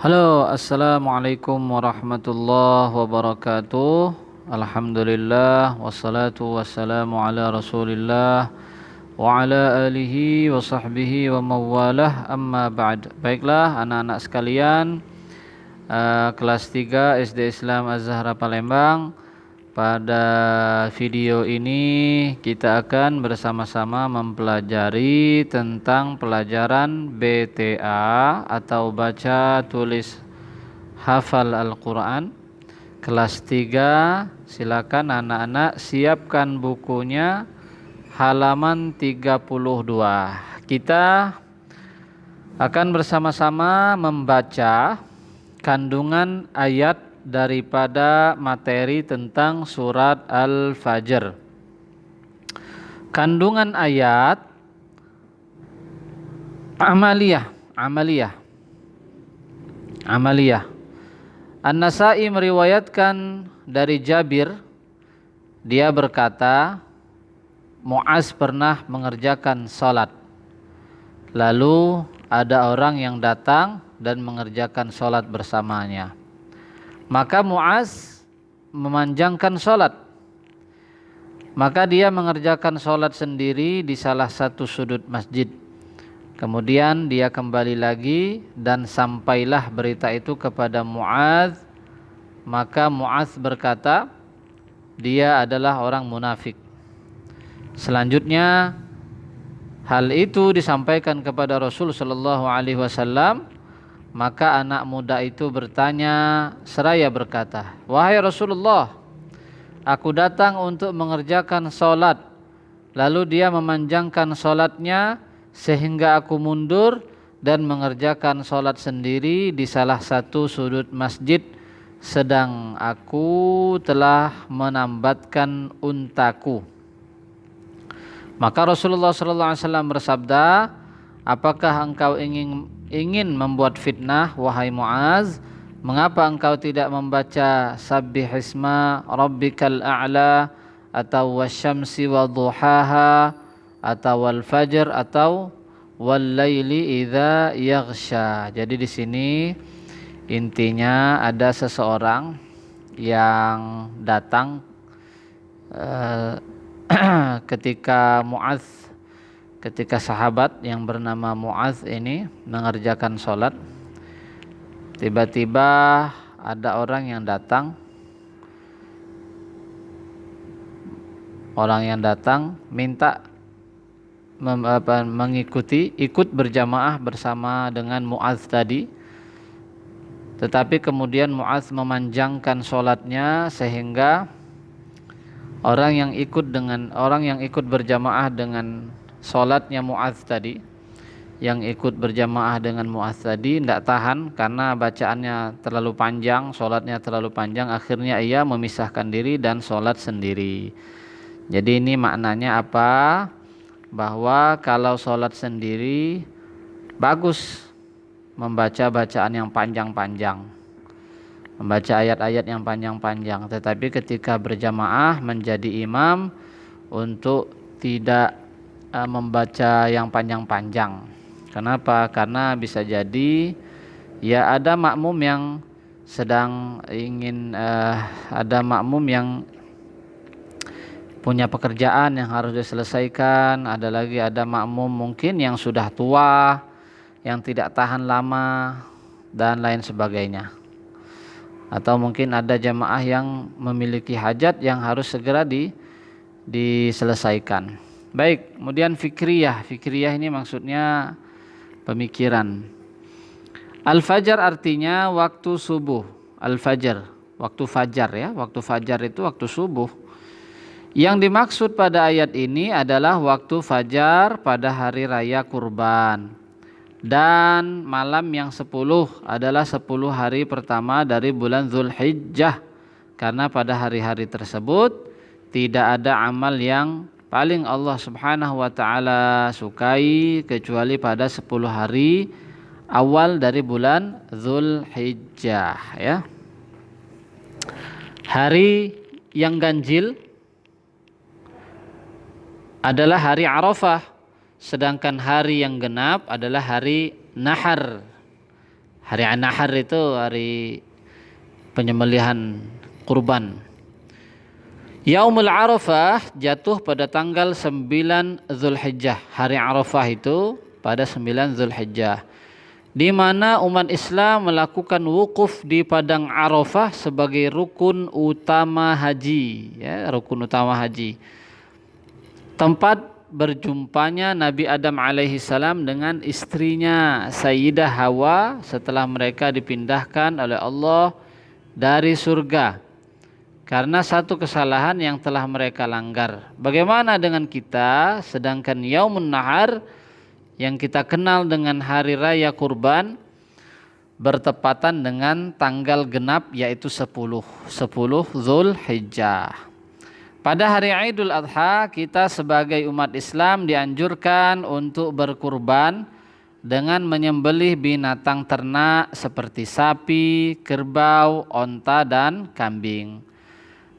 Halo, assalamualaikum warahmatullahi wabarakatuh. Alhamdulillah, wassalatu wassalamu ala rasulillah wa ala alihi wa sahbihi wa mawalah, amma ba'd. Baiklah anak-anak sekalian, kelas 3 SD Islam Az-Zahra Palembang. Pada video ini kita akan bersama-sama mempelajari tentang pelajaran BTA atau baca tulis hafal Al-Quran kelas 3. Silakan anak-anak siapkan bukunya halaman 32. Kita akan bersama-sama membaca kandungan ayat daripada materi tentang surat Al-Fajr. Kandungan ayat amaliyah. An-Nasa'i meriwayatkan dari Jabir, dia berkata, Mu'az pernah mengerjakan salat. Lalu ada orang yang datang dan mengerjakan salat bersamanya. Maka Mu'az memanjangkan salat. Maka dia mengerjakan salat sendiri di salah satu sudut masjid. Kemudian dia kembali lagi dan sampailah berita itu kepada Mu'az. Maka Mu'az berkata, dia adalah orang munafik. Selanjutnya hal itu disampaikan kepada Rasul sallallahu alaihi wasallam. Maka anak muda itu bertanya seraya berkata, wahai Rasulullah, aku datang untuk mengerjakan salat. Lalu dia memanjangkan salatnya sehingga aku mundur dan mengerjakan salat sendiri di salah satu sudut masjid, sedang aku telah menambatkan untaku. Maka Rasulullah SAW bersabda, apakah engkau ingin membuat fitnah, wahai Mu'az? Mengapa engkau tidak membaca Sabbihisma Rabbikal A'la atau Wasyamsi wa duhaha atau Wal Fajr atau Wal Laili idza yaghsha. Jadi di sini intinya ada seseorang yang datang ketika sahabat yang bernama Mu'az ini mengerjakan sholat, tiba-tiba ada orang yang datang minta ikut berjamaah bersama dengan Mu'az tadi. Tetapi kemudian Mu'az memanjangkan sholatnya sehingga orang yang ikut berjamaah dengan sholatnya Mu'az tadi, yang ikut berjamaah dengan Mu'az tadi tidak tahan karena bacaannya terlalu panjang, sholatnya terlalu panjang. Akhirnya ia memisahkan diri dan sholat sendiri. Jadi ini maknanya apa? Bahwa kalau sholat sendiri bagus membaca bacaan yang panjang-panjang, membaca ayat-ayat yang panjang-panjang. Tetapi ketika berjamaah menjadi imam untuk tidak membaca yang panjang-panjang. Kenapa? Karena bisa jadi ya ada makmum yang sedang ingin ada makmum yang punya pekerjaan yang harus diselesaikan. Ada makmum mungkin yang sudah tua, yang tidak tahan lama dan lain sebagainya. Atau mungkin ada jamaah yang memiliki hajat yang harus segera diselesaikan. Baik, kemudian fikriyah. Fikriyah ini maksudnya pemikiran. Al-Fajr artinya waktu subuh. Al-Fajr, waktu fajar ya. Waktu fajar itu waktu subuh. Yang dimaksud pada ayat ini adalah waktu fajar pada hari raya kurban. Dan malam yang 10 adalah 10 hari pertama dari bulan Zulhijjah. Karena pada hari-hari tersebut tidak ada amal yang paling Allah Subhanahu wa taala sukai kecuali pada 10 hari awal dari bulan Zulhijjah ya. Hari yang ganjil adalah hari Arafah, sedangkan hari yang genap adalah hari Nahar. Hari An-Nahar itu hari penyembelihan kurban. Yaumul Arafah jatuh pada tanggal 9 Zulhijjah. Hari Arafah itu pada 9 Zulhijjah, di mana umat Islam melakukan wukuf di padang Arafah sebagai rukun utama haji, ya, rukun utama haji. Tempat berjumpanya Nabi Adam alaihi salam dengan istrinya Sayyidah Hawa setelah mereka dipindahkan oleh Allah dari surga karena satu kesalahan yang telah mereka langgar. Bagaimana dengan kita, sedangkan Yaumun Nahar yang kita kenal dengan hari raya kurban bertepatan dengan tanggal genap, yaitu 10 Zulhijjah. Pada hari Idul Adha, kita sebagai umat Islam dianjurkan untuk berkurban dengan menyembelih binatang ternak seperti sapi, kerbau, onta, dan kambing.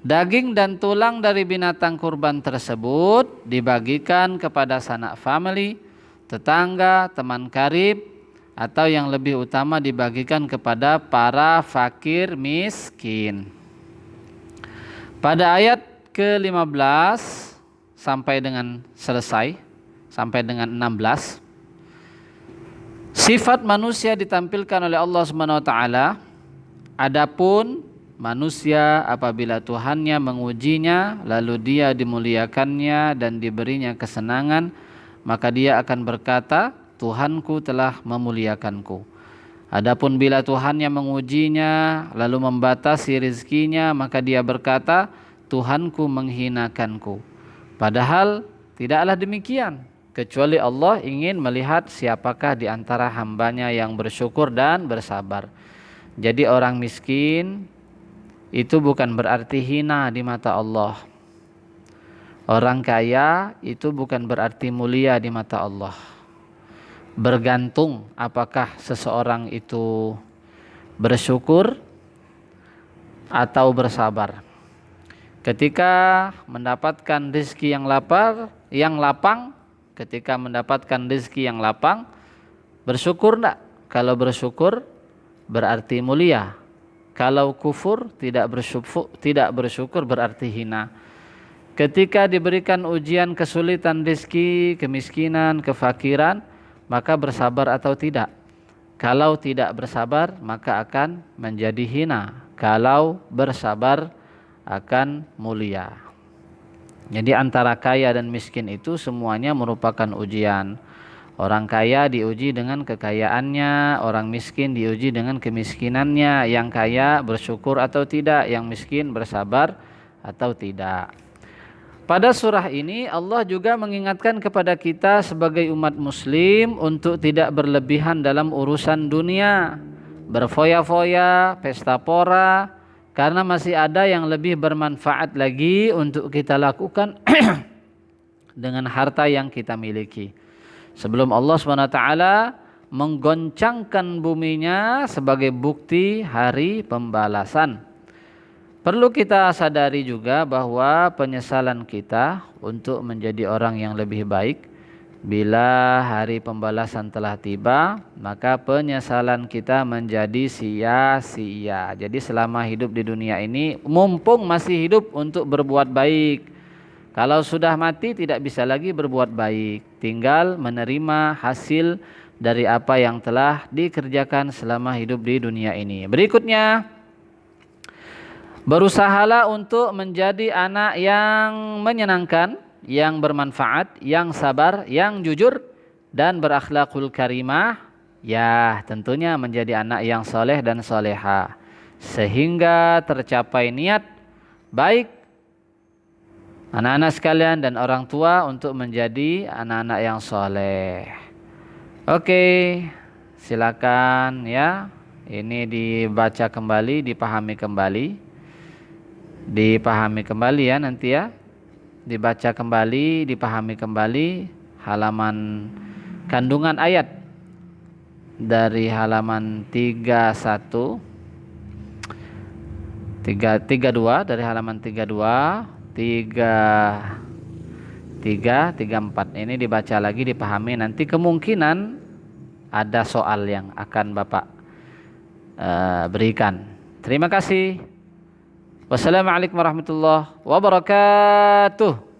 Daging dan tulang dari binatang kurban tersebut dibagikan kepada sanak famili, tetangga, teman karib, atau yang lebih utama dibagikan kepada para fakir miskin. Pada ayat ke-15 sampai dengan selesai, sampai dengan 16, sifat manusia ditampilkan oleh Allah Subhanahu wa taala. Adapun manusia apabila Tuhannya mengujinya, lalu dia dimuliakannya dan diberinya kesenangan, maka dia akan berkata, Tuhanku telah memuliakanku. Adapun bila Tuhannya mengujinya, lalu membatasi rizkinya, maka dia berkata, Tuhanku menghinakanku. Padahal tidaklah demikian, kecuali Allah ingin melihat siapakah di antara hambanya yang bersyukur dan bersabar. Jadi orang miskin itu bukan berarti hina di mata Allah. Orang kaya itu bukan berarti mulia di mata Allah. Bergantung apakah seseorang itu bersyukur atau bersabar. Ketika mendapatkan rezeki yang lapang, ketika mendapatkan rezeki yang lapang, bersyukur enggak? Kalau bersyukur berarti mulia. Kalau kufur, tidak bersyukur berarti hina. Ketika diberikan ujian kesulitan rezeki, kemiskinan, kefakiran, maka bersabar atau tidak? Kalau tidak bersabar, maka akan menjadi hina. Kalau bersabar, akan mulia. Jadi antara kaya dan miskin itu semuanya merupakan ujian. Orang kaya diuji dengan kekayaannya, orang miskin diuji dengan kemiskinannya. Yang kaya bersyukur atau tidak, yang miskin bersabar atau tidak. Pada surah ini Allah juga mengingatkan kepada kita sebagai umat muslim untuk tidak berlebihan dalam urusan dunia, berfoya-foya, pesta pora, karena masih ada yang lebih bermanfaat lagi untuk kita lakukan dengan harta yang kita miliki. Sebelum Allah SWT menggoncangkan buminya sebagai bukti hari pembalasan. Perlu kita sadari juga bahwa penyesalan kita untuk menjadi orang yang lebih baik, bila hari pembalasan telah tiba, maka penyesalan kita menjadi sia-sia. Jadi selama hidup di dunia ini, mumpung masih hidup untuk berbuat baik. Kalau sudah mati tidak bisa lagi berbuat baik, tinggal menerima hasil dari apa yang telah dikerjakan selama hidup di dunia ini. Berikutnya, berusahalah untuk menjadi anak yang menyenangkan, yang bermanfaat, yang sabar, yang jujur, dan berakhlakul karimah. Ya, tentunya menjadi anak yang soleh dan soleha, sehingga tercapai niat baik anak-anak sekalian dan orang tua untuk menjadi anak-anak yang soleh. Oke, silakan ya. Ini dibaca kembali, dipahami kembali ya nanti ya. Dibaca kembali, dipahami kembali halaman kandungan ayat dari halaman 32 dari halaman 32 34 ini dibaca lagi, dipahami. Nanti kemungkinan ada soal yang akan Bapak berikan. Terima kasih. Wassalamualaikum warahmatullahi wabarakatuh.